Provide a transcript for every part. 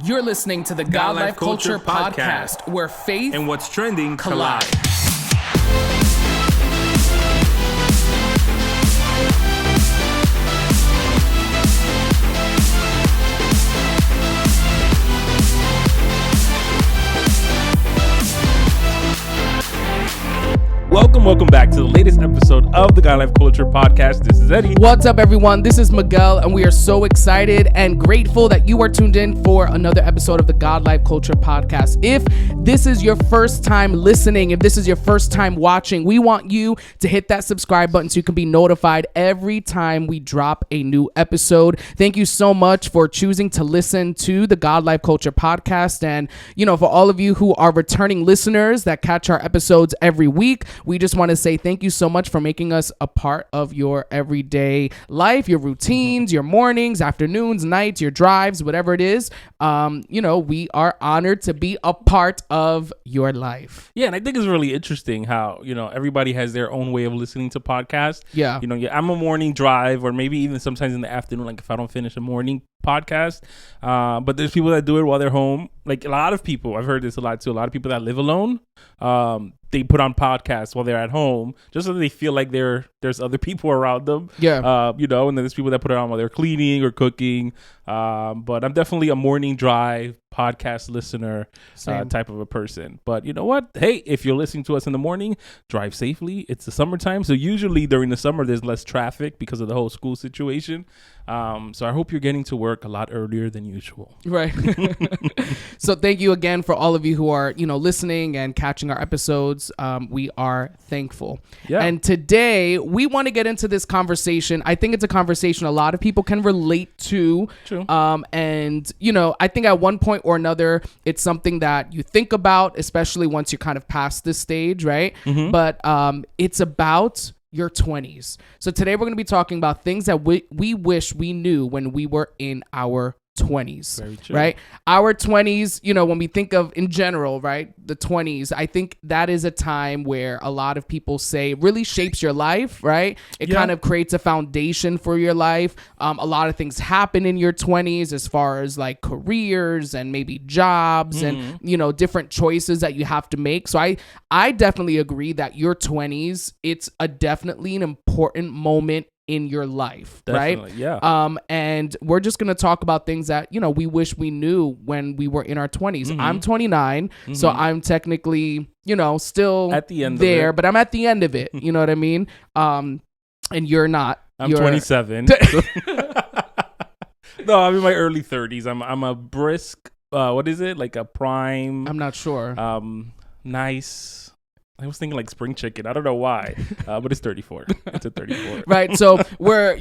You're listening to the God Life Culture Podcast, where faith and what's trending collide. Welcome back to the latest episode of the God Life Culture Podcast. This is Eddie. What's up, everyone? This is Miguel, and we are so excited and grateful that you are tuned in for another episode of the God Life Culture Podcast. If this is your first time listening, if this is your first time watching, we want you to hit that subscribe button so you can be notified every time we drop a new episode. Thank you so much for choosing to listen to the God Life Culture Podcast. And, for all of you who are returning listeners that catch our episodes every week, we just want to say thank you so much for making us a part of your everyday life, your routines, your mornings, afternoons, nights, your drives, whatever it is. We are honored to be a part of your life. Yeah, and I think it's really interesting how, everybody has their own way of listening to podcasts. Yeah. I'm a morning drive, or maybe even sometimes in the afternoon, like if I don't finish a morning podcast. But there's people that do it while they're home. Like a lot of people, I've heard this a lot too. A lot of people that live alone, they put on podcasts while they're at home just so they feel like there's other people around them. Yeah. And then there's people that put it on while they're cleaning or cooking. But I'm definitely a morning drive podcast listener type of a person. But you know what? Hey, if you're listening to us in the morning, drive safely. It's the summertime. So usually during the summer, there's less traffic because of the whole school situation. So I hope you're getting to work a lot earlier than usual. Right. So thank you again for all of you who are, listening and catching our episodes. We are thankful. Yeah. And today we want to get into this conversation. I think it's a conversation a lot of people can relate to. True. I think at one point or another, it's something that you think about, especially once you're kind of past this stage, right? Mm-hmm. But it's about your 20s. So today we're going to be talking about things that we wish we knew when we were in our 20s. Very true. Right? Our 20s, when we think of in general, right, the 20s, I think that is a time where a lot of people say really shapes your life, right? It kind of creates a foundation for your life. A lot of things happen in your 20s as far as like careers and maybe jobs and, different choices that you have to make. So I definitely agree that your 20s, it's definitely an important moment in your life. Definitely, right? Yeah. And we're just going to talk about things that, we wish we knew when we were in our 20s. Mm-hmm. I'm 29, so I'm technically, still at the end there, of it. But I'm at the end of it. You know what I mean? And you're not. I'm 27. No, I'm in my early 30s. I'm a brisk, what is it? Like a prime. I'm not sure. Nice. I was thinking like spring chicken. I don't know why, but it's 34. It's a 34. Right. So we're,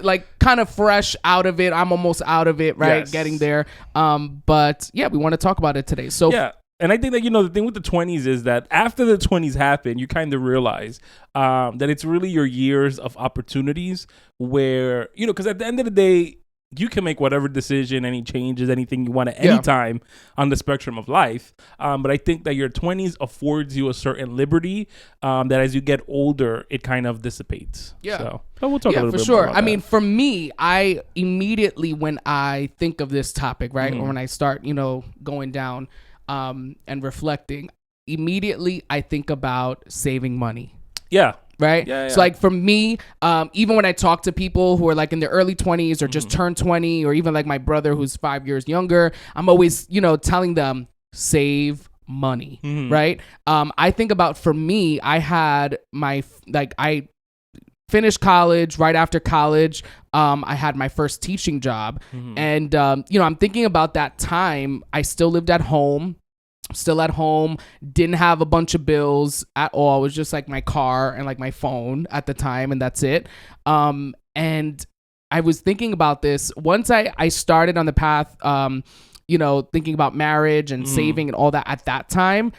like kind of fresh out of it. I'm almost out of it, right? Yes. Getting there. But yeah, we want to talk about it today. So yeah. And I think that, the thing with the 20s is that after the 20s happen, you kind of realize that it's really your years of opportunities where, because at the end of the day, you can make whatever decision, any changes, anything you want at any time on the spectrum of life. But I think that your 20s affords you a certain liberty that as you get older, it kind of dissipates. Yeah. So we'll talk a little for bit sure. more about I that. mean, for me, I immediately, when I think of this topic, right, or when I start, going down and reflecting, immediately I think about saving money. Yeah. Right. Yeah. So like for me, even when I talk to people who are like in their early 20s or just turned 20, or even like my brother who's 5 years younger, I'm always, telling them save money. Right. I think about, for me, I had I finished college. Right after college, I had my first teaching job. And, I'm thinking about that time. I still lived at home. Still at home, didn't have a bunch of bills at all. It was just like my car and like my phone at the time, and that's it. And I was thinking about this once I started on the path, thinking about marriage and saving and all that at that time.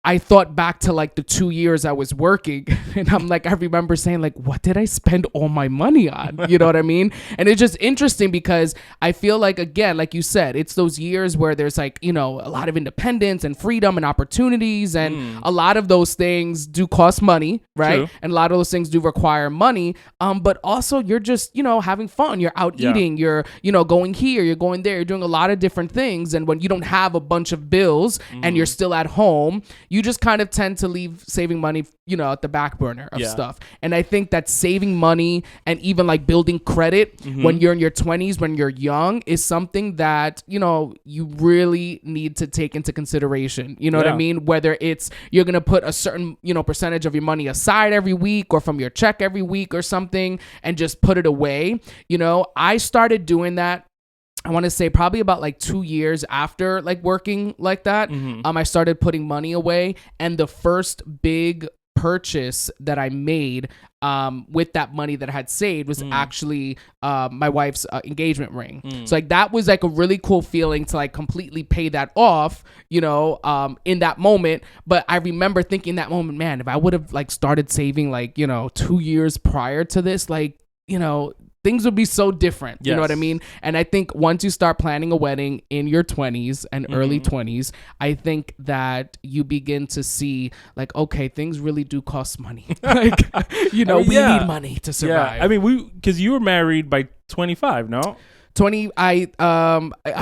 I thought back to like the 2 years I was working, and I'm like, I remember saying like, what did I spend all my money on? You know what I mean? And it's just interesting because I feel like, again, like you said, it's those years where there's like, you know, a lot of independence and freedom and opportunities, and a lot of those things do cost money, right? True. And a lot of those things do require money. But also you're just, you know, having fun. You're out eating, you're, you know, going here, you're going there, you're doing a lot of different things. And when you don't have a bunch of bills and you're still at home, you just kind of tend to leave saving money, you know, at the back burner of stuff. And I think that saving money and even like building credit when you're in your 20s, when you're young, is something that, you know, you really need to take into consideration. You know what I mean? Whether it's you're going to put a certain, you know, percentage of your money aside every week or from your check every week or something and just put it away. You know, I started doing that, I want to say probably about like 2 years after like working like that. I started putting money away, and the first big purchase that I made with that money that I had saved was actually my wife's engagement ring. So like that was like a really cool feeling to like completely pay that off, you know, in that moment. But I remember thinking that moment, man, if I would have like started saving like, you know, 2 years prior to this, like, you know, things would be so different. You know what I mean? And I think once you start planning a wedding in your 20s and early 20s, I think that you begin to see like, okay, things really do cost money. Like, you know, we need money to survive. I mean, because you were married by 25, no? 20, I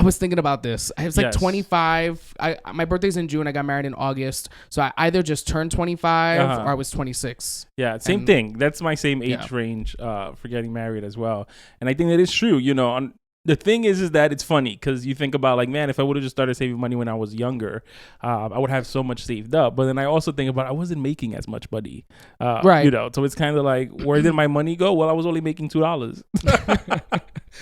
was thinking about this. I was like 25. My birthday's in June. I got married in August. So I either just turned 25 or I was 26. Yeah, same thing. That's my same age range for getting married as well. And I think that is true. You know, the thing is that it's funny because you think about like, man, if I would have just started saving money when I was younger, I would have so much saved up. But then I also think about I wasn't making as much money. Right. You know, so it's kind of like, where did my money go? Well, I was only making $2.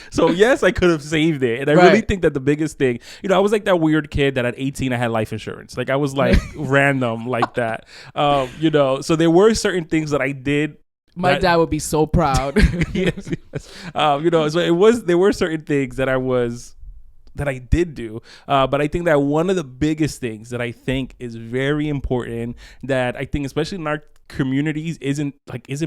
So yes, I could have saved it. And I really think that the biggest thing, you know, I was like that weird kid that at 18 I had life insurance. Like I was like random like that. You know, so there were certain things that I did. My dad would be so proud. Yes. You know, so there were certain things that I did do. But I think that one of the biggest things that I think is very important, that I think especially in our communities isn't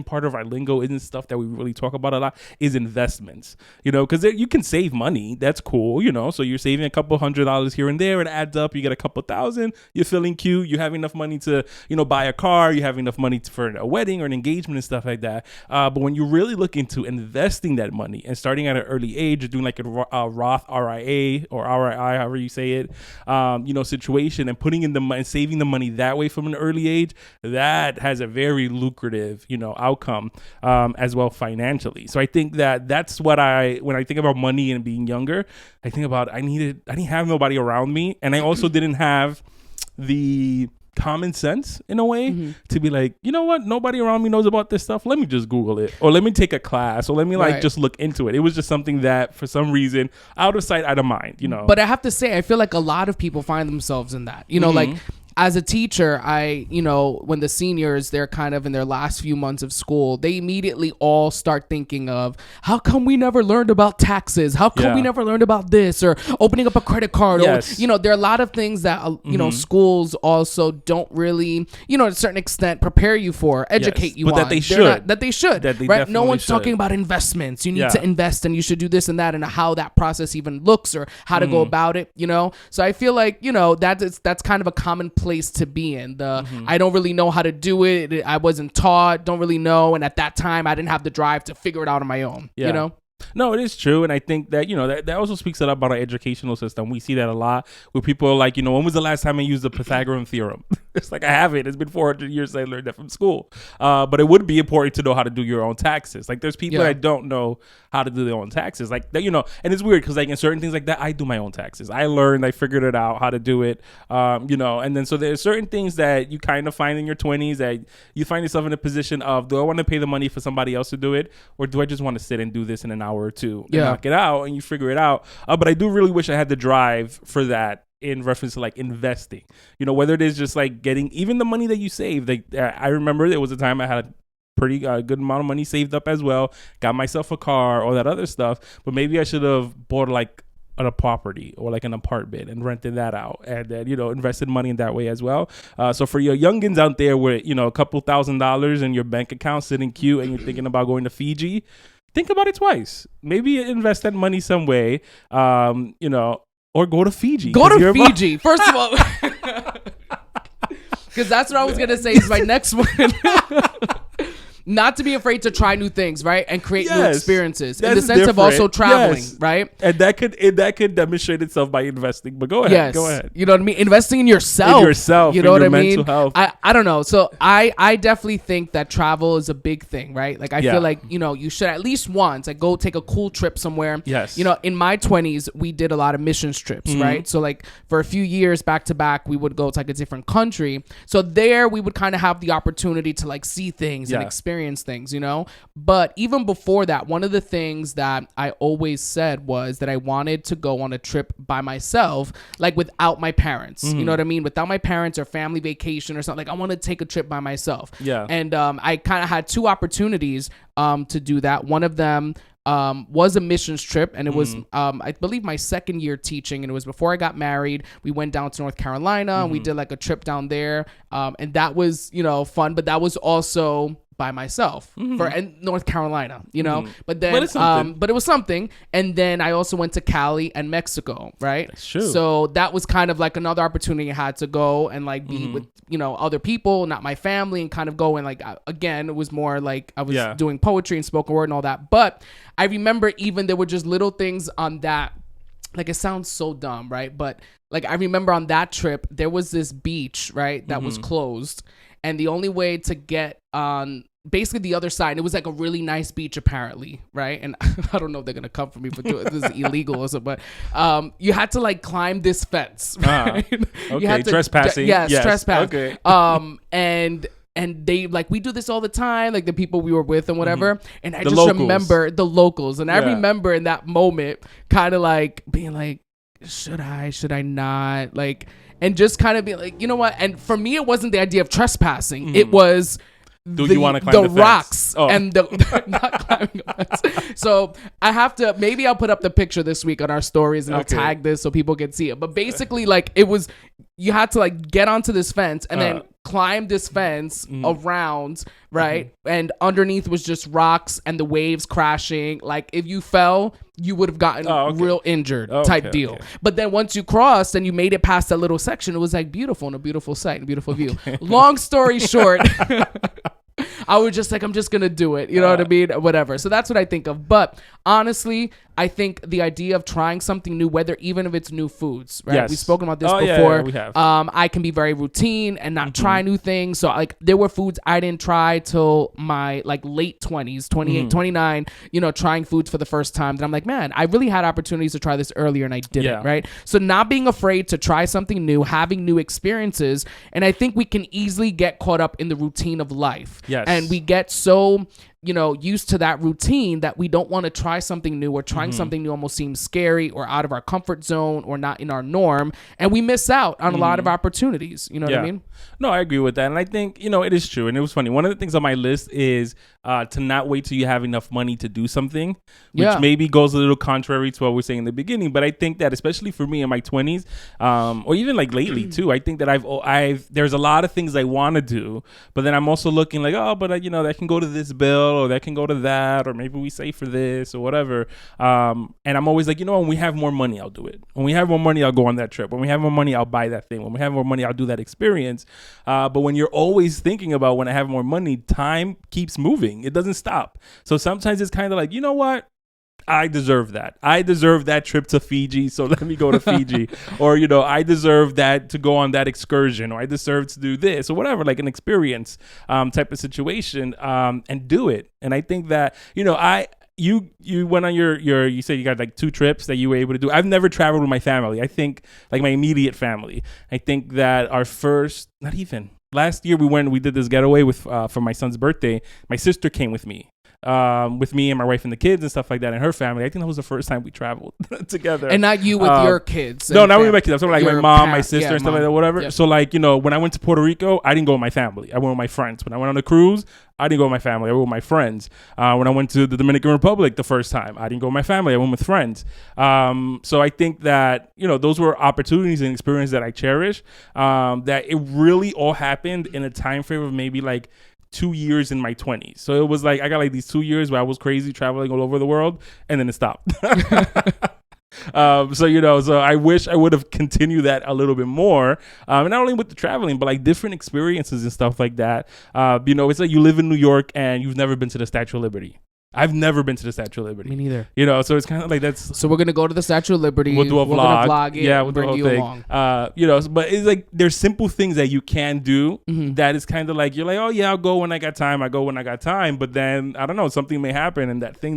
part of our lingo, isn't stuff that we really talk about a lot, is investments. You know, because you can save money. That's cool. You know, so you're saving a couple $100 here and there. It adds up. You get a couple thousand. You're feeling cute. You have enough money to, you know, buy a car. You have enough money for a wedding or an engagement and stuff like that. But when you really look into investing that money and starting at an early age, doing like a Roth RIA or RII, however you say it, you know, situation, and putting in the money, saving the money that way from an early age, that has a very lucrative, you know, outcome as well financially. So I think that that's what when I think about money and being younger, I think about I didn't have nobody around me, and I also didn't have the common sense in a way to be like, you know what, nobody around me knows about this stuff, let me just Google it, or let me take a class, or let me like just look into it. It was just something that for some reason, out of sight, out of mind, you know. But I have to say, I feel like a lot of people find themselves in that, you know, like as a teacher, you know, when the seniors, they're kind of in their last few months of school, they immediately all start thinking of, how come we never learned about taxes? How come we never learned about this? Or opening up a credit card? Or, you know, there are a lot of things that, you know, schools also don't really, you know, to a certain extent prepare you for, educate you but on. That they should. That they should. Right? No one's talking about investments. You need to invest, and you should do this and that, and how that process even looks, or how to go about it, you know? So I feel like, you know, that's kind of a common place to be in. I don't really know how to do it. I wasn't taught, don't really know. And at that time, I didn't have the drive to figure it out on my own, you know? No, it is true. And I think that, you know, that also speaks a lot about our educational system. We see that a lot where people are like, you know, when was the last time I used the Pythagorean theorem? It's like, I haven't. It's been 400 years since I learned that from school. But it would be important to know how to do your own taxes. Like, there's people that don't know how to do their own taxes. Like, that, you know, and it's weird because, like, in certain things like that, I do my own taxes. I figured it out how to do it, you know. And then so there's certain things that you kind of find in your 20s that you find yourself in a position of, do I want to pay the money for somebody else to do it? Or do I just want to sit and do this in an hour or two and knock it out, and you figure it out? But I do really wish I had the drive for that in reference to like investing, you know, whether it is just like getting even the money that you save. Like I remember there was a time I had a pretty good amount of money saved up as well, got myself a car, all that other stuff, but maybe I should have bought like a property or like an apartment and rented that out, and then, you know, invested money in that way as well. So for your youngins out there with, you know, a couple $1,000s in your bank account sitting cute and you're thinking about going to Fiji, think about it twice. Maybe invest that money some way, you know, or go to Fiji. Go to Fiji. First of all, because that's what I was going to say is my next one. Not to be afraid to try new things, right? And create new experiences in the sense of also traveling, right? And that could demonstrate itself by investing. But go ahead. Go ahead. You know what I mean? Investing in yourself. You know what I mean? Health. I don't know. So I definitely think that travel is a big thing, right? Like I feel like, you know, you should at least once like go take a cool trip somewhere. Yes. You know, in my 20s, we did a lot of missions trips, right? So like for a few years back to back, we would go to like a different country. So there we would kind of have the opportunity to like see things and experience things, you know. But even before that, one of the things that I always said was that I wanted to go on a trip by myself, like without my parents, you know what I mean, without my parents or family vacation or something. Like I want to take a trip by myself. And I kind of had two opportunities to do that. One of them was a missions trip, and it was I believe my second year teaching, and it was before I got married. We went down to North Carolina and we did like a trip down there, and that was, you know, fun, but that was also by myself for North Carolina, you know. But then but it was something. And then I also went to Cali and Mexico, right? That's true. So that was kind of like another opportunity I had to go and like be with, you know, other people, not my family, and kind of go and like again, it was more like I was doing poetry and spoken word and all that. But I remember even there were just little things on that, like it sounds so dumb, right? But like I remember on that trip there was this beach, right, that was closed, and the only way to get on basically the other side, it was like a really nice beach apparently, right? And I don't know if they're gonna come for me for doing this is illegal or something, but you had to like climb this fence, right? Okay, you had to, trespassing. yes, trespass. Okay. And they like, we do this all the time, like the people we were with and whatever. And I The just locals. remember the locals, and I remember in that moment kind of like being like, should I not, like, and just kind of be like, you know what? And for me, it wasn't the idea of trespassing. It was you want to climb the rocks fence? and the not climbing a fence. So I have to, maybe I'll put up the picture this week on our stories and I'll tag this so people can see it. But basically, like, it was, you had to like get onto this fence and then climb this fence around, right? And underneath was just rocks and the waves crashing. Like if you fell, you would have gotten real injured type deal. But then once you crossed and you made it past that little section, it was like beautiful and a beautiful sight and a beautiful view. Long story short, I was just like, I'm just going to do it. You know what I mean? Whatever. So that's what I think of. But honestly, I think the idea of trying something new, whether even if it's new foods, right? Yes. We've spoken about this before. Yeah, we have. I can be very routine and not try new things. So like there were foods I didn't try till my like late 20s, 28, 29, you know, trying foods for the first time. And I'm like, man, I really had opportunities to try this earlier and I didn't, right? So not being afraid to try something new, having new experiences. And I think we can easily get caught up in the routine of life. Yes. And we get so, you know, used to that routine that we don't want to try something new, or trying something new almost seems scary or out of our comfort zone or not in our norm. And we miss out on a lot of opportunities. You know what I mean? No, I agree with that. And I think, you know, it is true. And it was funny. One of the things on my list is to not wait till you have enough money to do something, which maybe goes a little contrary to what we're saying in the beginning. But I think that especially for me in my 20s, or even like lately too, I think that I've there's a lot of things I want to do, but then I'm also looking like, oh, but you know, that can go to this bill, or that can go to that, or maybe we save for this or whatever. And I'm always like, you know, when we have more money, I'll do it. When we have more money, I'll go on that trip. When we have more money, I'll buy that thing. When we have more money, I'll do that experience. But when you're always thinking about when I have more money, time keeps moving. It doesn't stop. So sometimes it's kind of like, you know what? I deserve that. I deserve that trip to Fiji, so let me go to Fiji. Or, you know, I deserve that to go on that excursion, or I deserve to do this, or whatever, like an experience type of situation, and do it. And I think that, you know, you went on your you said you got like 2 trips that you were able to do. I've never traveled with my family. I think like my immediate family. I think that our first, not even last year we did this getaway with for my son's birthday. My sister came with me. with me and my wife and the kids and stuff like that, and her family. I think that was the first time we traveled together. And not you with your kids. No, not with my kids. I'm talking like my mom, my sister, and stuff mom. like that, whatever. Yep. So like, when I went to Puerto Rico, I didn't go with my family. I went with my friends. When I went on a cruise, I didn't go with my family. I went with my friends. When I went to the Dominican Republic the first time, I didn't go with my family. I went with friends. So I think that, those were opportunities and experiences that I cherish, that it really all happened in a time frame of maybe like 2 years in my 20s. So it was like, I got like these 2 years where I was crazy traveling all over the world, and then it stopped. So I wish I would have continued that a little bit more. And not only with the traveling, but like different experiences and stuff like that. It's like you live in New York and you've never been to the Statue of Liberty. I've never been to the Statue of Liberty. Me neither. So it's kind of like that's. So we're gonna go to the Statue of Liberty. We'll do a vlog. We're gonna vlog it. Yeah, we'll bring do a you thing. along. But it's like there's simple things that you can do that is kind of like you're like, oh yeah, I'll go when I got time. I go when I got time. But then I don't know, something may happen, and that thing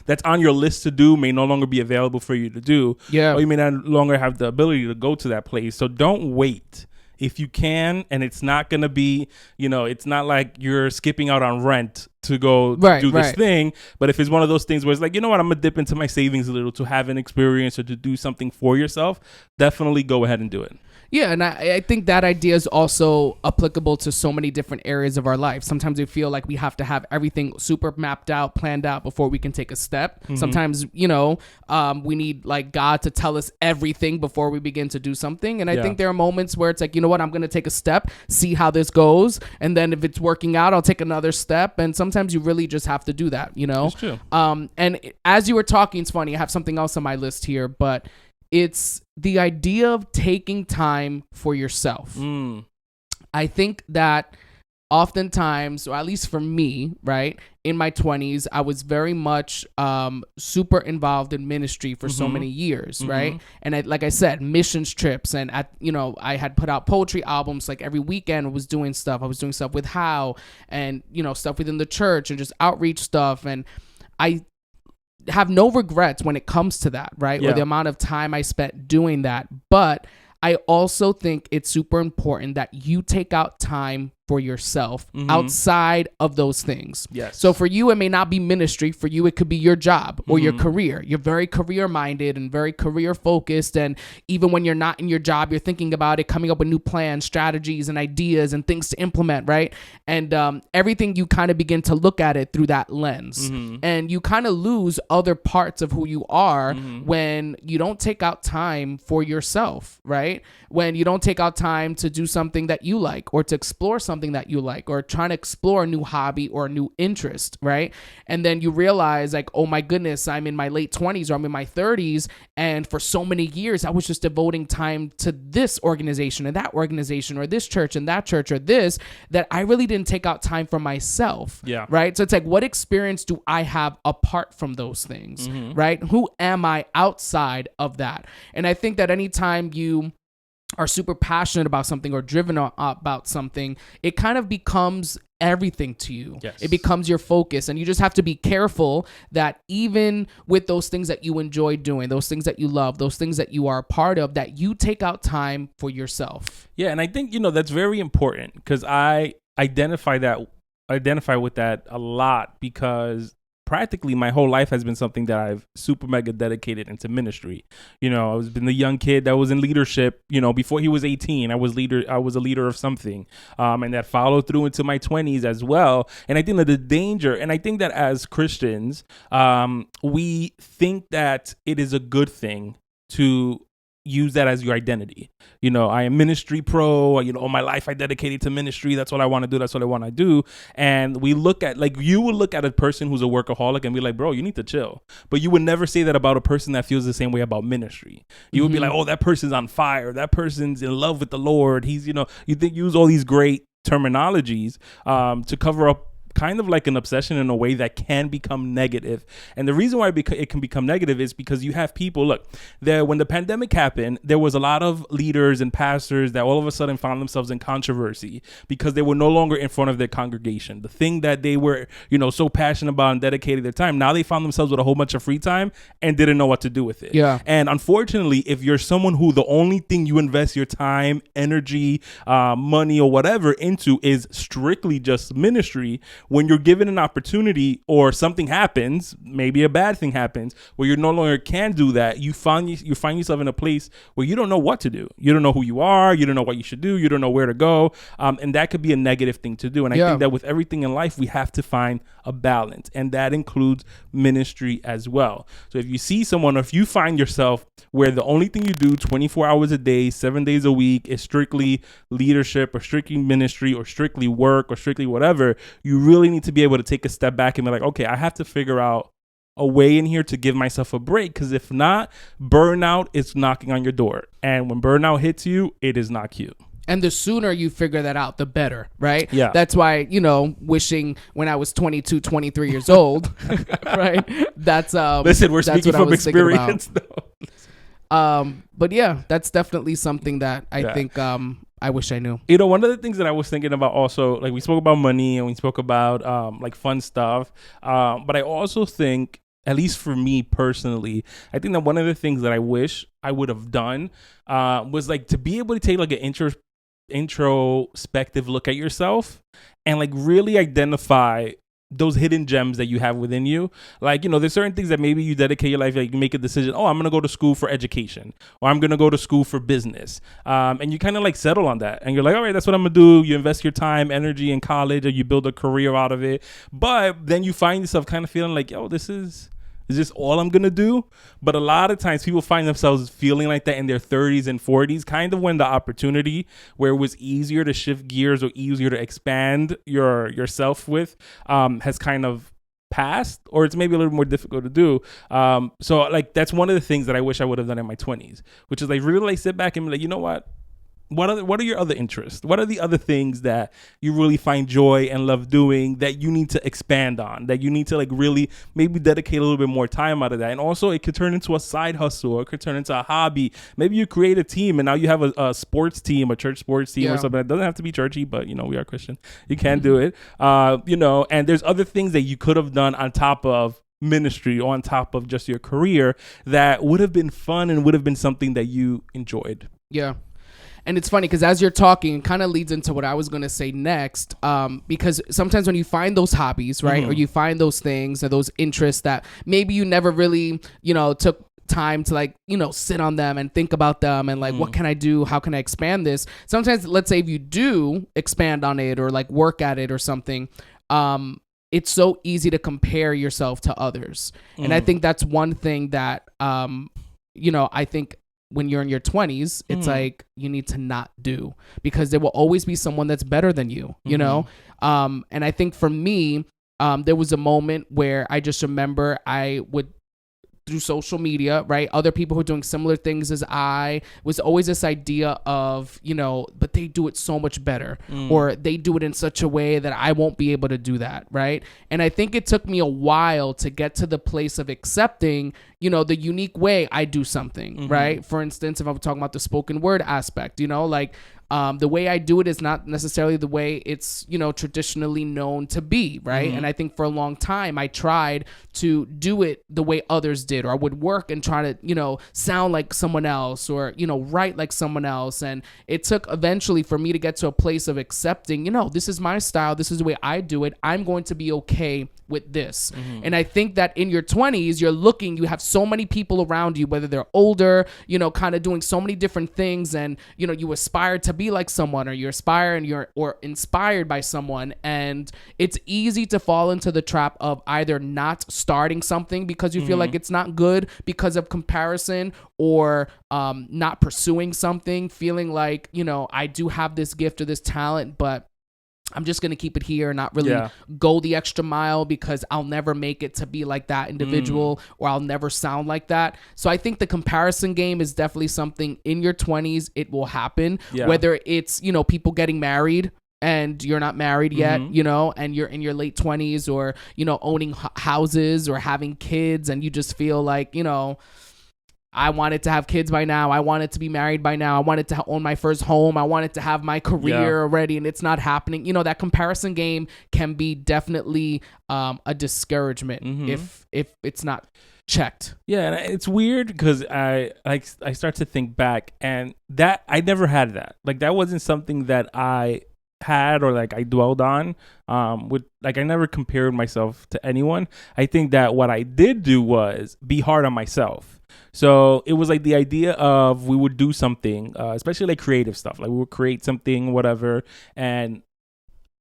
that's on your list to do may no longer be available for you to do. Yeah. Or you may not longer have the ability to go to that place. So don't wait. If you can, and it's not going to be, it's not like you're skipping out on rent to go do this thing. But if it's one of those things where it's like, I'm going to dip into my savings a little to have an experience or to do something for yourself, definitely go ahead and do it. Yeah, and I think that idea is also applicable to so many different areas of our life. Sometimes we feel like we have to have everything super mapped out, planned out before we can take a step. Sometimes, we need like God to tell us everything before we begin to do something. And I think there are moments where it's like, I'm going to take a step, see how this goes. And then if it's working out, I'll take another step. And sometimes you really just have to do that, That's true. And as you were talking, it's funny, I have something else on my list here, but it's the idea of taking time for yourself. I think that oftentimes, or at least for me, right, in my 20s, I was very much super involved in ministry for so many years, right? And like I said, missions trips, and I had put out poetry albums like every weekend. I was doing stuff. I was doing stuff with How, and stuff within the church, and just outreach stuff. And I have no regrets when it comes to that, right? Or the amount of time I spent doing that. But I also think it's super important that you take out time for yourself outside of those things. Yes. So for you, it may not be ministry. For you, it could be your job or your career. You're very career minded and very career focused. And even when you're not in your job, you're thinking about it, coming up with new plans, strategies, and ideas and things to implement, right? And everything, you kind of begin to look at it through that lens. And you kind of lose other parts of who you are when you don't take out time for yourself, right? When you don't take out time to do something that you like, or to explore something that you like, or trying to explore a new hobby or a new interest, right? And then you realize like, oh my goodness, I'm in my late 20s or I'm in my 30s, and for so many years I was just devoting time to this organization and that organization, or this church and that church, or this, that I really didn't take out time for myself. Yeah. Right? So it's like, what experience do I have apart from those things, right? Who am I outside of that? And I think that anytime you are super passionate about something or driven about something, it kind of becomes everything to you. Yes. It becomes your focus, and you just have to be careful that even with those things that you enjoy doing, those things that you love, those things that you are a part of, that you take out time for yourself. Yeah, and I think that's very important, because I identify with that a lot, because practically my whole life has been something that I've super mega dedicated into ministry. I was been the young kid that was in leadership. Before he was 18, I was a leader of something, and that followed through into my 20s as well. And I think that the danger, and I think that as Christians, we think that it is a good thing to use that as your identity. I am ministry pro, all my life I dedicated to ministry. That's what I want to do. That's what I want to do. And we look at, like, you would look at a person who's a workaholic and be like, bro, you need to chill. But you would never say that about a person that feels the same way about ministry. You would be like, oh, that person's on fire. That person's in love with the Lord. He's, you use all these great terminologies to cover up kind of like an obsession in a way that can become negative. And the reason why it can become negative is because you have people, look, when the pandemic happened, there was a lot of leaders and pastors that all of a sudden found themselves in controversy because they were no longer in front of their congregation. The thing that they were, so passionate about and dedicated their time, now they found themselves with a whole bunch of free time and didn't know what to do with it. Yeah. And unfortunately, if you're someone who the only thing you invest your time, energy, money, or whatever into is strictly just ministry, when you're given an opportunity or something happens, maybe a bad thing happens, where you no longer can do that, you find yourself in a place where you don't know what to do. You don't know who you are. You don't know what you should do. You don't know where to go. And that could be a negative thing to do. And I think that with everything in life, we have to find a balance. And that includes ministry as well. So if you see someone, or if you find yourself where the only thing you do 24 hours a day, 7 days a week is strictly leadership or strictly ministry or strictly work or strictly whatever, you really need to be able to take a step back and be like, okay, I have to figure out a way in here to give myself a break, because if not, burnout is knocking on your door. And when burnout hits you, it is not cute. And the sooner you figure that out, the better, right? Yeah. That's why, wishing when I was 22, 23 years old, right? That's listen, we're speaking from experience though. But yeah, that's definitely something that I think I wish I knew. One of the things that I was thinking about also, like we spoke about money and we spoke about like fun stuff. But I also think, at least for me personally, I think that one of the things that I wish I would have done was like to be able to take like an introspective look at yourself and like really identify those hidden gems that you have within you. Like, there's certain things that maybe you dedicate your life, like you make a decision, I'm going to go to school for education, or I'm going to go to school for business. And you kind of like settle on that. And you're like, all right, that's what I'm going to do. You invest your time, energy in college, or you build a career out of it. But then you find yourself kind of feeling like, is this all I'm going to do? But a lot of times people find themselves feeling like that in their 30s and 40s, kind of when the opportunity where it was easier to shift gears or easier to expand yourself with has kind of passed, or it's maybe a little more difficult to do. So like that's one of the things that I wish I would have done in my 20s, which is like really like sit back and be like, you know what? What are your other interests? What are the other things that you really find joy and love doing that you need to expand on, that you need to like really maybe dedicate a little bit more time out of that? And also it could turn into a side hustle, or it could turn into a hobby. Maybe you create a team and now you have a sports team, a church sports team or something. It doesn't have to be churchy, but we are Christian. You can do it. And there's other things that you could have done on top of ministry, on top of just your career, that would have been fun and would have been something that you enjoyed. Yeah. And it's funny because as you're talking, it kind of leads into what I was going to say next, because sometimes when you find those hobbies, right, or you find those things or those interests that maybe you never really, took time to like, sit on them and think about them and like, what can I do? How can I expand this? Sometimes, let's say if you do expand on it or like work at it or something, it's so easy to compare yourself to others. And I think that's one thing that, I think when you're in your 20s, it's like you need to not do, because there will always be someone that's better than you, know? And I think for me, there was a moment where I just remember I would, through social media, right, other people who are doing similar things as I, was always this idea of, but they do it so much better, or they do it in such a way that I won't be able to do that, right? And I think it took me a while to get to the place of accepting, the unique way I do something, right? For instance, if I'm talking about the spoken word aspect, the way I do it is not necessarily the way it's, traditionally known to be, right? And I think for a long time, I tried to do it the way others did, or I would work and try to, sound like someone else, or, write like someone else. And it took eventually for me to get to a place of accepting, this is my style. This is the way I do it. I'm going to be okay with this. And I think that in your 20s, you have so many people around you, whether they're older, kind of doing so many different things, and, you aspire to be like someone, or you aspire and you're inspired by someone. And it's easy to fall into the trap of either not starting something because you feel like it's not good because of comparison, or not pursuing something, feeling like, I do have this gift or this talent, but I'm just going to keep it here and not really go the extra mile because I'll never make it to be like that individual, or I'll never sound like that. So I think the comparison game is definitely something in your 20s. It will happen, whether it's, people getting married and you're not married yet, and you're in your late 20s, or, owning houses or having kids, and you just feel like, I wanted to have kids by now. I wanted to be married by now. I wanted to own my first home. I wanted to have my career already, and it's not happening. That comparison game can be definitely a discouragement if it's not checked. Yeah, and it's weird because I start to think back, and that I never had that. Like that wasn't something that I had or like I dwelled on. With like I never compared myself to anyone. I think that what I did do was be hard on myself. So it was like the idea of we would do something, especially like creative stuff. Like we would create something, whatever, and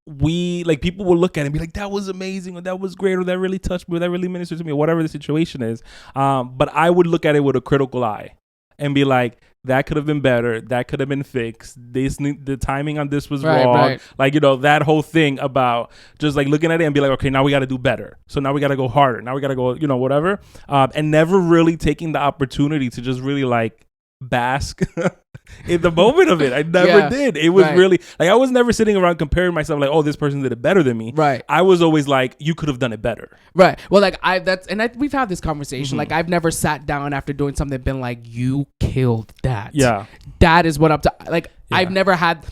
we like people will look at it and be like, that was amazing, or that was great, or that really touched me, or that really ministered to me, or whatever the situation is. But I would look at it with a critical eye and be like, that could have been better, that could have been fixed, the timing on this was wrong, right. Like, you know, that whole thing about just like looking at it and be like, okay, now we got to do better, so now we got to go harder, now we got to go, you know, whatever, and never really taking the opportunity to just really like bask in the moment of it. I never did. It was really like I was never sitting around comparing myself like, oh, this person did it better than me. Right. I was always like, you could have done it better. Right. Well, like we've had this conversation. Like I've never sat down after doing something and been like, you killed that. Yeah. That is what I'm like. Yeah. I've never had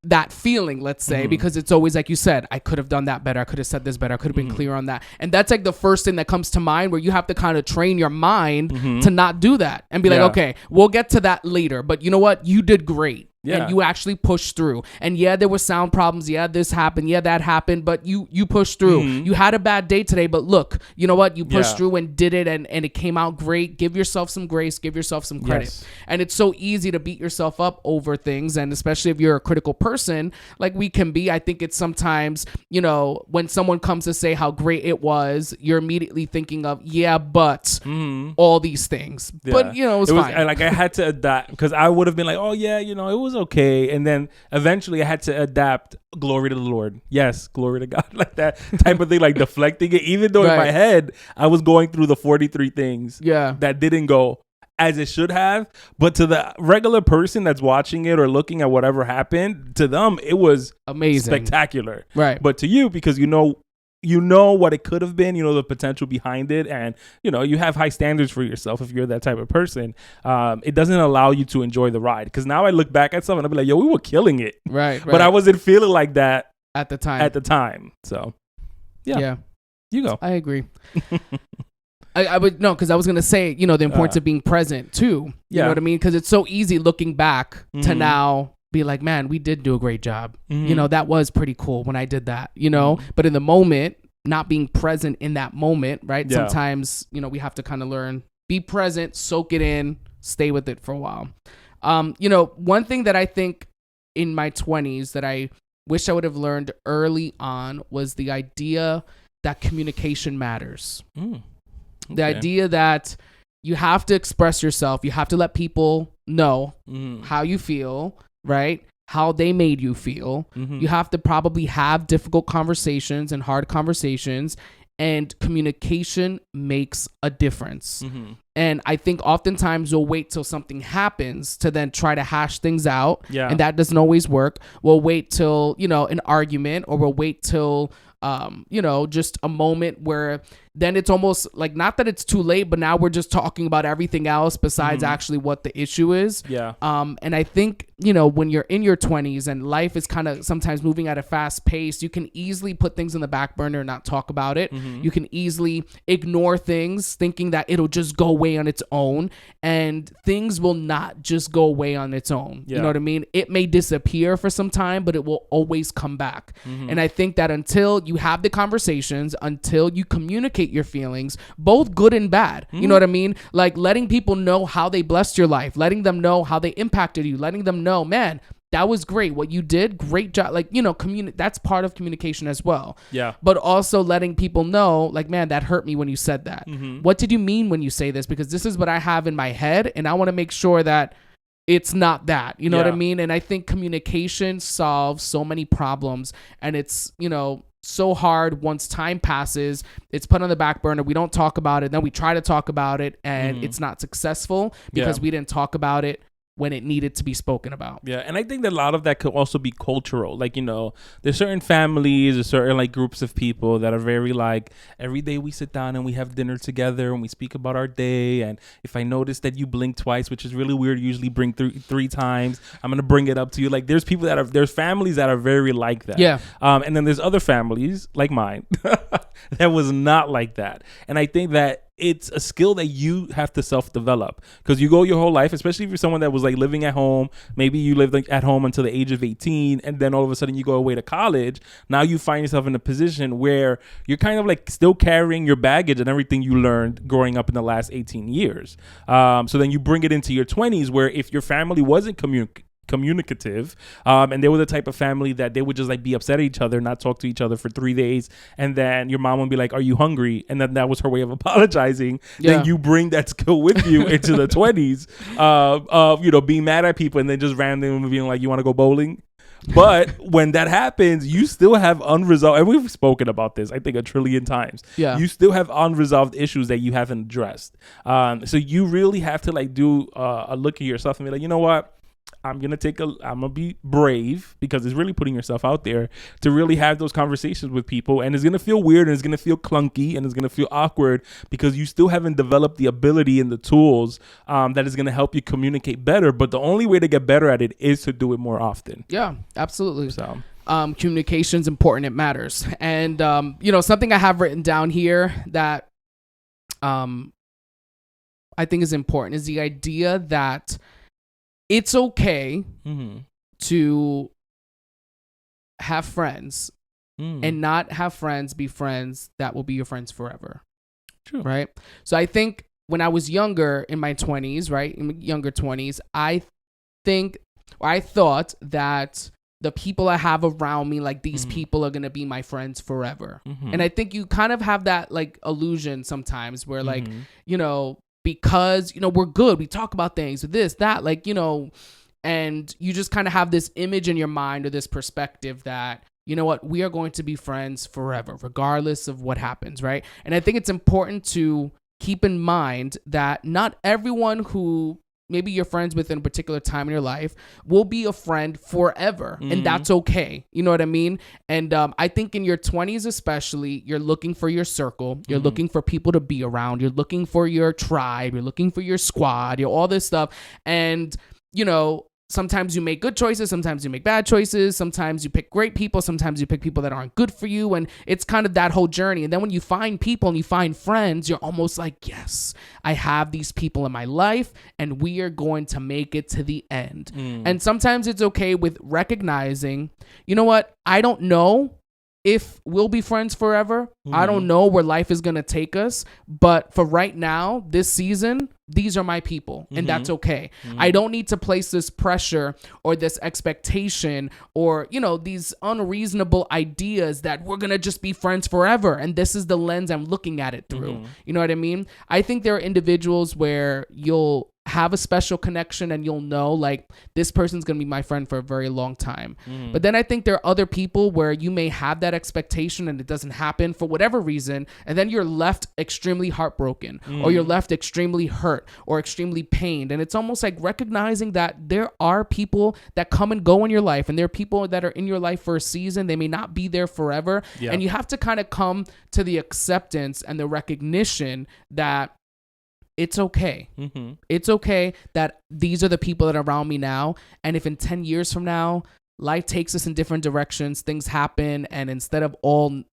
that feeling, let's say, because it's always like you said, I could have done that better. I could have said this better. I could have been clear on that. And that's like the first thing that comes to mind, where you have to kind of train your mind to not do that and be like, okay, we'll get to that later. But you know what? You did great. Yeah. And you actually pushed through. And yeah, there were sound problems. Yeah, this happened. Yeah, that happened. But you pushed through. You had a bad day today, but look, you know what? You pushed through and did it, and it came out great. Give yourself some grace. Give yourself some credit. Yes. And it's so easy to beat yourself up over things. And especially if you're a critical person, like we can be, I think it's sometimes, you know, when someone comes to say how great it was, you're immediately thinking of, but all these things. Yeah. But, you know, it was fine. Like I had to adapt, because I would have been like, oh, yeah, you know, it was okay, and then eventually I had to adapt. Glory to the Lord, yes, glory to God, like that type of thing, like deflecting it, even though in my head I was going through the 43 things that didn't go as it should have. But to the regular person that's watching it or looking at whatever happened, to them it was amazing, spectacular, right? But to you, because you know what it could have been, you know the potential behind it, and you know you have high standards for yourself. If you're that type of person, it doesn't allow you to enjoy the ride. Because now I look back at something and I'll be like, yo, we were killing it, right? But I wasn't feeling like that at the time. So yeah, you go. I agree. I would no, because I was gonna say, you know, the importance of being present too. You know what I mean? Because it's so easy looking back to now be like, man, we did do a great job. You know, that was pretty cool when I did that, you know, but in the moment, not being present in that moment, right? Sometimes, you know, we have to kind of learn, be present, soak it in, stay with it for a while. You know, one thing that I think in my 20s that I wish I would have learned early on was the idea that communication matters. Okay. The idea that you have to express yourself. You have to let people know how you feel, right? How they made you feel. You have to probably have difficult conversations and hard conversations, and communication makes a difference. And I think oftentimes we'll wait till something happens to then try to hash things out. Yeah. And that doesn't always work. We'll wait till, you know, an argument, or we'll wait till, you know, just a moment where then it's almost like, not that it's too late, but now we're just talking about everything else besides actually what the issue is. Yeah. And I think, you know, when you're in your 20s and life is kind of sometimes moving at a fast pace, you can easily put things in the back burner and not talk about it. You can easily ignore things thinking that it'll just go away on its own, and things will not just go away on its own. You know what I mean? It may disappear for some time, but it will always come back. And I think that until you have the conversations, until you communicate your feelings, both good and bad, you know what I mean? Like letting people know how they blessed your life, letting them know how they impacted you, letting them know, man, that was great. What you did, great job. Like, you know, that's part of communication as well. Yeah. But also letting people know, like, man, that hurt me when you said that. What did you mean when you say this? Because this is what I have in my head, and I want to make sure that it's not that. You know what I mean? And I think communication solves so many problems, and it's, you know, so hard once time passes. It's put on the back burner. We don't talk about it. Then we try to talk about it, and it's not successful because we didn't talk about it when it needed to be spoken about. Yeah, and I think that a lot of that could also be cultural. Like, you know, there's certain families or certain like groups of people that are very like, every day we sit down and we have dinner together and we speak about our day. And if I notice that you blink twice, which is really weird, you usually blink three times, I'm going to bring it up to you. Like there's families that are very like that. Yeah. And then there's other families like mine that was not like that. And I think that it's a skill that you have to self-develop, because you go your whole life, especially if you're someone that was like living at home. Maybe you lived like at home until the age of 18, and then all of a sudden you go away to college. Now you find yourself in a position where you're kind of like still carrying your baggage and everything you learned growing up in the last 18 years. So then you bring it into your 20s, where if your family wasn't communicative, and they were the type of family that they would just like be upset at each other, not talk to each other for 3 days, and then your mom would be like, "Are you hungry?" And then that was her way of apologizing. Then you bring that skill with you into the 20s of being mad at people and then just randomly being like, "You want to go bowling?" But when that happens, you still have unresolved, and we've spoken about this, I think, 1 trillion times. Yeah. You still have unresolved issues that you haven't addressed. So you really have to like do a look at yourself and be like, you know what? I'm going to be brave, because it's really putting yourself out there to really have those conversations with people. And it's going to feel weird, and it's going to feel clunky, and it's going to feel awkward, because you still haven't developed the ability and the tools that is going to help you communicate better. But the only way to get better at it is to do it more often. Yeah, absolutely. So communication's important. It matters. And, something I have written down here that I think is important is the idea that it's okay to have friends and not have friends be friends that will be your friends forever. True. Right? So I think when I was younger, in my 20s, right, in younger 20s, I thought that the people I have around me, like these people are going to be my friends forever. And I think you kind of have that like illusion sometimes where like, because, we're good. We talk about things, this, that, like, and you just kind of have this image in your mind or this perspective that, you know what, we are going to be friends forever, regardless of what happens, right? And I think it's important to keep in mind that not everyone who maybe you're friends with in a particular time in your life will be a friend forever. And that's okay. You know what I mean? And I think in your 20s especially, you're looking for your circle. You're looking for people to be around. You're looking for your tribe. You're looking for your squad. All this stuff. And, sometimes you make good choices. Sometimes you make bad choices. Sometimes you pick great people. Sometimes you pick people that aren't good for you. And it's kind of that whole journey. And then when you find people and you find friends, you're almost like, yes, I have these people in my life and we are going to make it to the end. And sometimes it's okay with recognizing, you know what? I don't know if we'll be friends forever. I don't know where life is going to take us. But for right now, this season, these are my people, and that's okay. I don't need to place this pressure or this expectation or, these unreasonable ideas that we're going to just be friends forever. And this is the lens I'm looking at it through. You know what I mean? I think there are individuals where you'll have a special connection and you'll know like this person's going to be my friend for a very long time. But then I think there are other people where you may have that expectation and it doesn't happen for whatever reason. And then you're left extremely heartbroken or you're left extremely hurt or extremely pained. And it's almost like recognizing that there are people that come and go in your life, and there are people that are in your life for a season. They may not be there forever. Yeah. And you have to kind of come to the acceptance and the recognition that it's okay. It's okay that these are the people that are around me now. And if in 10 years from now, life takes us in different directions, things happen, and instead of all,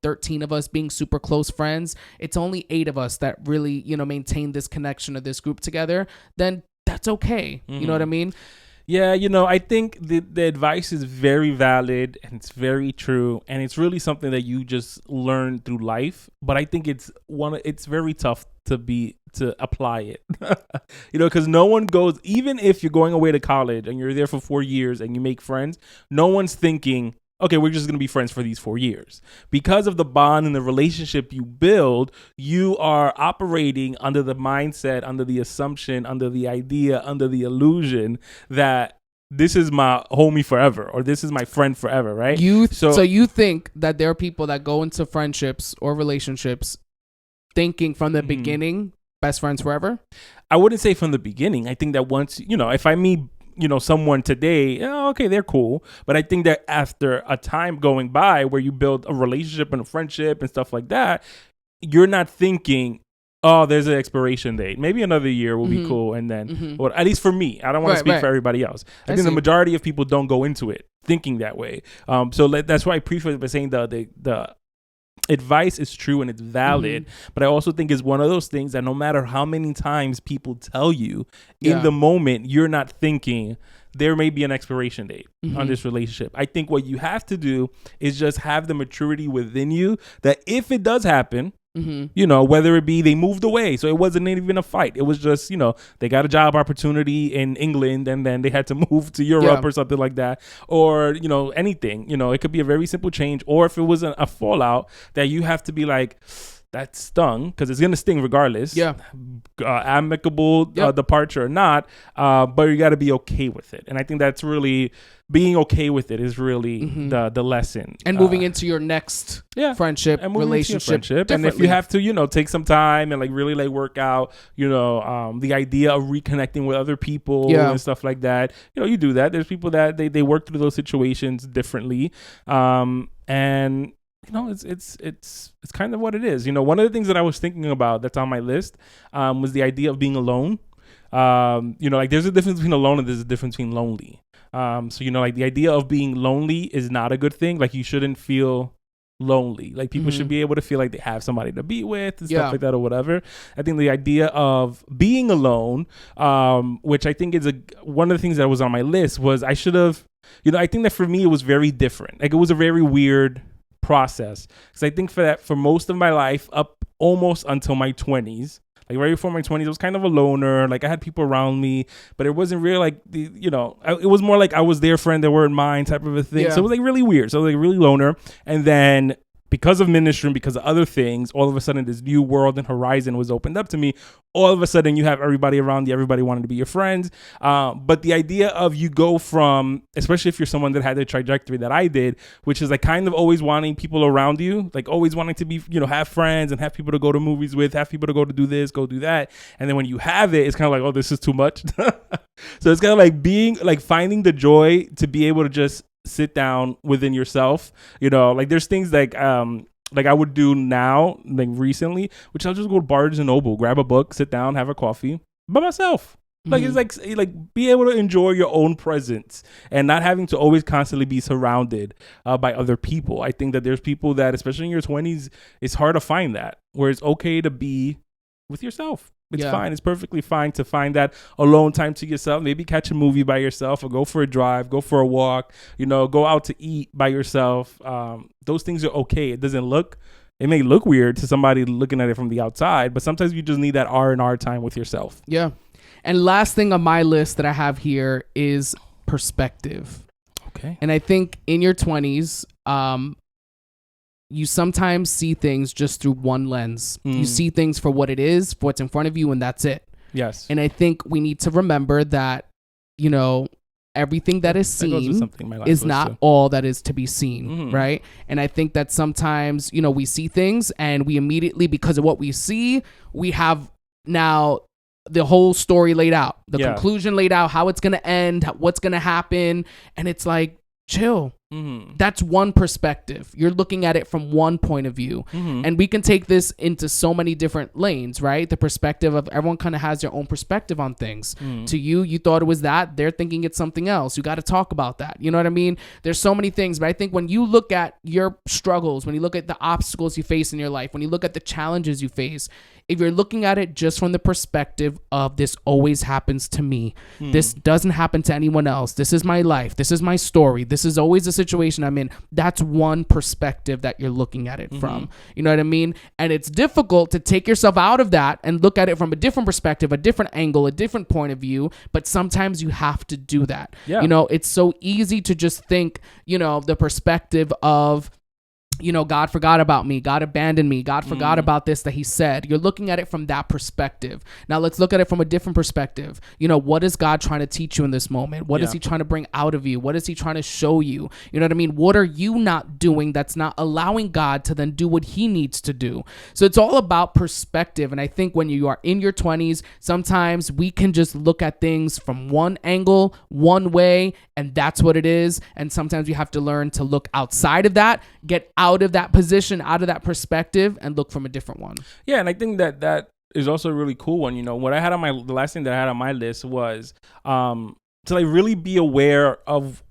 13 of us being super close friends, it's only 8 of us that really, maintain this connection or this group together, then that's okay. You know what I mean? Yeah, I think the advice is very valid and it's very true, and it's really something that you just learn through life. But I think it's very tough to apply it, because no one goes, even if you're going away to college and you're there for 4 years and you make friends, no one's thinking, okay, we're just going to be friends for these 4 years. Because of the bond and the relationship you build, you are operating under the mindset, under the assumption, under the idea, under the illusion that this is my homie forever or this is my friend forever, right? So you think that there are people that go into friendships or relationships thinking from the beginning, best friends forever? I wouldn't say from the beginning. I think that once, if I meet someone today, okay, they're cool. But I think that after a time going by where you build a relationship and a friendship and stuff like that, you're not thinking, oh, there's an expiration date. Maybe another year will be cool. And then, or at least for me, I don't want to speak for everybody else. I think the majority of people don't go into it thinking that way. So that's why I preface by saying the advice is true and it's valid, but I also think it's one of those things that no matter how many times people tell you, in the moment, you're not thinking there may be an expiration date on this relationship. I think what you have to do is just have the maturity within you that if it does happen, you know, whether it be they moved away, so it wasn't even a fight. It was just, you know, they got a job opportunity in England and then they had to move to Europe or something like that. Or, you know, anything, you know, it could be a very simple change. Or if it was a fallout that you have to be like, that stung, because it's going to sting regardless. Amicable departure or not, but you got to be okay with it. And I think that's really, being okay with it is really the lesson. And moving into your next friendship, and relationship. And if you have to, you know, take some time and like really like work out, you know, the idea of reconnecting with other people and stuff like that, you know, you do that. There's people that they work through those situations differently. And you know, it's kind of what it is. You know, one of the things that I was thinking about that's on my list was the idea of being alone. You know, like there's a difference between alone and there's a difference between lonely. So, you know, like the idea of being lonely is not a good thing. Like you shouldn't feel lonely. Like people should be able to feel like they have somebody to be with and stuff like that or whatever. I think the idea of being alone, which I think is one of the things that was on my list was I should have, you know, I think that for me it was very different. Like it was a very weird process because I think for most of my life up almost until my 20s, like right before my 20s, I was kind of a loner. Like I had people around me, but it wasn't really like it was more like I was their friend, they weren't mine type of a thing. So it was like really weird. So like really loner. And then because of ministry and because of other things, all of a sudden this new world and horizon was opened up to me. All of a sudden you have everybody around you, everybody wanted to be your friends. But the idea of you go from, especially if you're someone that had the trajectory that I did, which is like kind of always wanting people around you, like always wanting to be, you know, have friends and have people to go to movies with, have people to go to do this, go do that. And then when you have it, it's kind of like, oh, this is too much. So it's kind of like being like finding the joy to be able to just sit down within yourself, you know, like there's things like I would do now, like recently, which I'll just go to Barnes and Noble, grab a book, sit down, have a coffee by myself. Like it's like be able to enjoy your own presence and not having to always constantly be surrounded by other people. I think that there's people that, especially in your 20s, it's hard to find that, where it's okay to be with yourself. It's fine. It's perfectly fine to find that alone time to yourself. Maybe catch a movie by yourself or go for a drive, go for a walk, you know, go out to eat by yourself. Those things are okay. It may look weird to somebody looking at it from the outside, but sometimes you just need that R&R time with yourself. Yeah. And last thing on my list that I have here is perspective. Okay. And I think in your 20s, you sometimes see things just through one lens. You see things for what it is, for what's in front of you, and that's it. Yes. And I think we need to remember that, you know, everything that is seen is not all that is to be seen, right? And I think that sometimes, you know, we see things and we immediately, because of what we see, we have now the whole story laid out, the conclusion laid out, how it's going to end, what's going to happen. And it's like, chill. That's one perspective. You're looking at it from one point of view. And we can take this into so many different lanes, right? The perspective of everyone kind of has their own perspective on things. To you thought it was that. They're thinking it's something else. You got to talk about that. You know what I mean? There's so many things. But I think when you look at your struggles, when you look at the obstacles you face in your life, when you look at the challenges you face, if you're looking at it just from the perspective of this always happens to me, this doesn't happen to anyone else, this is my life, this is my story, this is always the situation I'm in, that's one perspective that you're looking at it from. You know what I mean? And it's difficult to take yourself out of that and look at it from a different perspective, a different angle, a different point of view. But sometimes you have to do that. You know, it's so easy to just think, you know, the perspective of, you know, God forgot about me. God abandoned me. God forgot about this that he said. You're looking at it from that perspective. Now let's look at it from a different perspective. You know, what is God trying to teach you in this moment? What is he trying to bring out of you? What is he trying to show you? You know what I mean? What are you not doing that's not allowing God to then do what he needs to do? So it's all about perspective. And I think when you are in your 20s, sometimes we can just look at things from one angle, one way, and that's what it is. And sometimes you have to learn to look outside of that, get out of that position, out of that perspective, and look from a different one. Yeah, and I think that is also a really cool one. You know, what I had on the last thing that I had on my list was to like really be aware of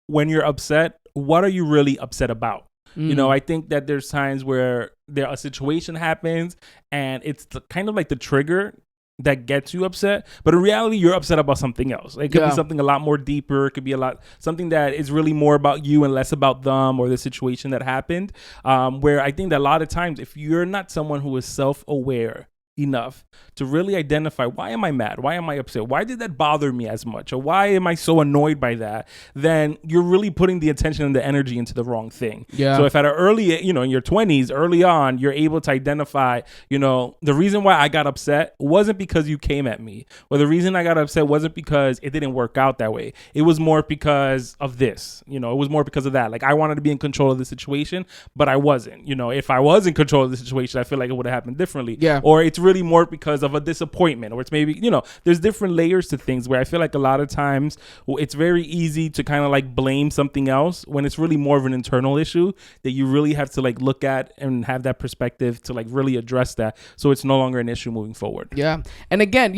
when you're upset, what are you really upset about? You know, I think that there's times where a situation happens and it's kind of like the trigger that gets you upset, but in reality you're upset about something else. It could be something a lot more deeper. It could be something that is really more about you and less about them or the situation that happened, where I think that a lot of times if you're not someone who is self-aware enough to really identify, why am I mad? Why am I upset? Why did that bother me as much? Or why am I so annoyed by that? Then you're really putting the attention and the energy into the wrong thing. Yeah. So if at an early, in your 20s, early on, you're able to identify, the reason why I got upset wasn't because you came at me, or the reason I got upset wasn't because it didn't work out that way. It was more because of this, it was more because of that. Like I wanted to be in control of the situation, but I wasn't. If I was in control of the situation, I feel like it would have happened differently. Yeah. Or it's really more because of a disappointment, or it's maybe, there's different layers to things where I feel like a lot of times it's very easy to kind of like blame something else when it's really more of an internal issue that you really have to like look at and have that perspective to like really address that, so it's no longer an issue moving forward. Yeah. And again,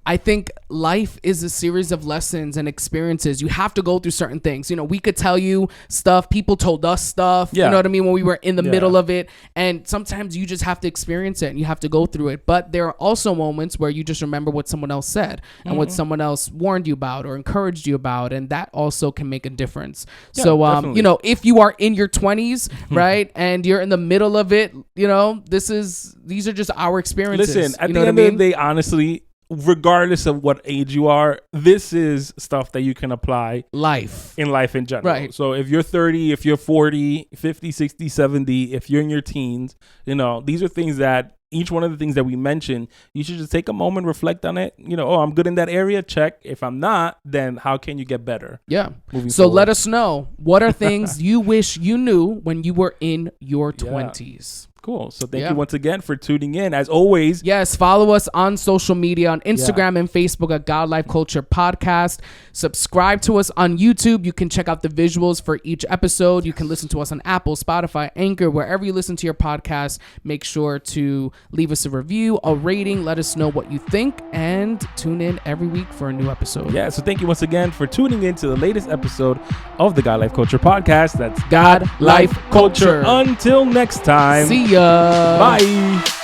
I think life is a series of lessons and experiences. You have to go through certain things. We could tell you stuff. People told us stuff. Yeah. You know what I mean? When we were in the middle of it. And sometimes you just have to experience it and you have to go through it. But there are also moments where you just remember what someone else said and what someone else warned you about or encouraged you about. And that also can make a difference. Yeah, so, if you are in your 20s, right, and you're in the middle of it, these are just our experiences. Listen, at the end of the day, honestly, regardless of what age you are, this is stuff that you can apply in life in general. Right. So if you're 30, if you're 40, 50, 60, 70, if you're in your teens, these are things that each one of the things that we mentioned, you should just take a moment, reflect on it. I'm good in that area. Check. If I'm not, then how can you get better? Yeah. So forward. Let us know, what are things you wish you knew when you were in your 20s? Cool. So thank you once again for tuning in. As always, yes, follow us on social media, on Instagram and Facebook at God Life Culture Podcast. Subscribe to us on YouTube. You can check out the visuals for each episode. You can listen to us on Apple, Spotify, Anchor, wherever you listen to your podcast. Make sure to leave us a review, a rating. Let us know what you think, and tune in every week for a new episode. Yeah. So thank you once again for tuning in to the latest episode of the God Life Culture Podcast. That's God Life Culture. Until next time. See ya. Bye.